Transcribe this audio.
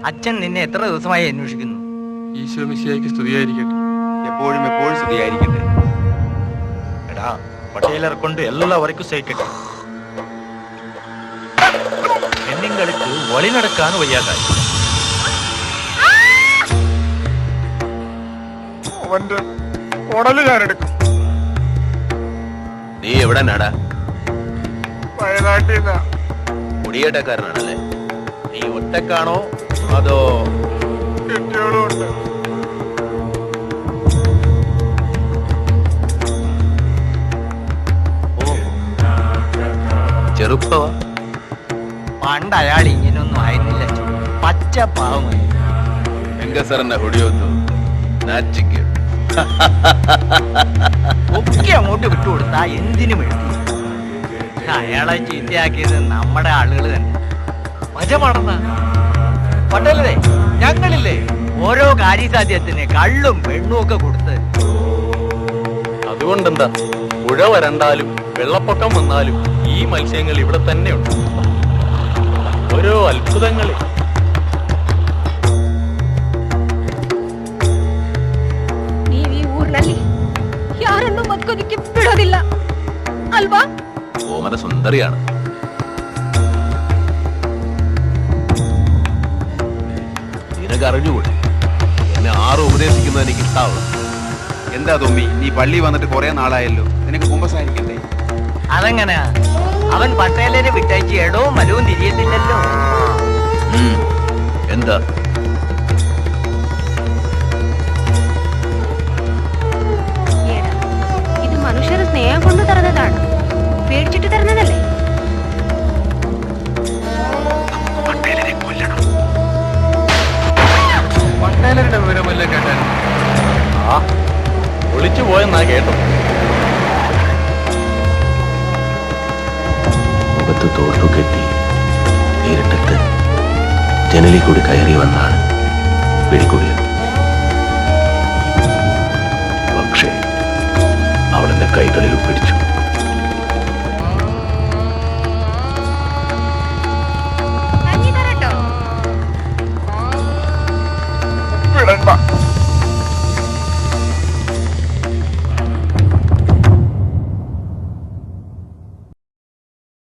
അച്ഛൻ നിന്നെ എത്ര ദിവസമായി അന്വേഷിക്കുന്നു? ഈശോ മിശിഹായ്ക്ക് സ്തുതിയായിരിക്കട്ടെ. എപ്പോഴും എപ്പോഴും സ്തുതിയായിരിക്കട്ടെ. എടാ പട്ടേലർ കൊണ്ട് എല്ലാവർക്കും സഹിക്കട്ടെ. പെണ്ണുങ്ങൾക്ക് വഴി നടക്കാൻ വയ്യാതായി. അവന്റെ ഉടല് ഞാൻ എടുക്കും. നീ എവിടെ നടാ? വയനാട്ടിൽ കുടിയേറ്റക്കാരനാണല്ലേ? നീ ഒറ്റക്കാണോ അതോ കെട്ടിയോളും ഉണ്ട്. ചെറുപ്പവാ? പണ്ട് അയാൾ ഇങ്ങനെയൊന്നും ആയിരുന്നില്ല. പച്ച പാവമായി. ಹೆಂಗಸರನ್ನ ಹೊಡೆಯೋದು ನಾಚಿಕೆ. ഒക്കെ അങ്ങോട്ട് വിട്ടുകൊടുത്താ എന്തിനും എഴുതി. അയാളെ ചീത്തയാക്കിയത് നമ്മുടെ ആളുകൾ തന്നെ. മജമാണെന്ന പണ്ടല്ലേ ഞങ്ങളില്ലേ ഓരോ കാര്യസാധ്യത്തിന് കള്ളും പെണ്ണും ഒക്കെ കൊടുത്ത്. അതുകൊണ്ടെന്താ, പുഴ വരണ്ടാലും വെള്ളപ്പൊക്കം വന്നാലും ഈ മത്സ്യങ്ങൾ ഇവിടെ തന്നെയുണ്ട്. ഓരോ ಅದ್ಭುತಗಳೇ. ನೀವು ಈ ಊರಿನಲ್ಲಿ ಯಾರನ್ನು ಬದುಕೋದಿಕ್ಕೆ ಬಿಡೋದಿಲ್ಲ ಅಲ್ವಾ? ഓമന സുന്ദരിയാണ്. നിനക്ക് അറിഞ്ഞുകൂടെ എന്നെ ആറ് ഉപദേശിക്കുന്നത് എനിക്ക് ഇഷ്ടാവും. എന്താ തോമ്മി, നീ പള്ളി വന്നിട്ട് കുറെ നാളായല്ലോ, നിനക്ക് കുമ്പസാരിക്കണ്ടേ? അതെങ്ങനെയാ? അവൻ പട്ടേലരെ വിട്ടയച്ച് എടവും മലവും തിരിയത്തില്ലല്ലോ. എന്താ? ഇത് മനുഷ്യരെ സ്നേഹം കൊണ്ട് തരുന്നതാണ്, പേടിച്ചിട്ട് തരുന്നതല്ലേ? പട്ടേലരുടെ വിവരമല്ല കേട്ടാൻ. ആ ഒളിച്ചു പോയെന്നാ കേട്ടോ. മുഖത്ത് തോർത്തു കെട്ടി നേരിട്ടത്ത് ജനലിൽ കൂടി കയറി വന്നാണ് പിടികൂടിയത്. പക്ഷേ അവളെന്റെ കൈകളിൽ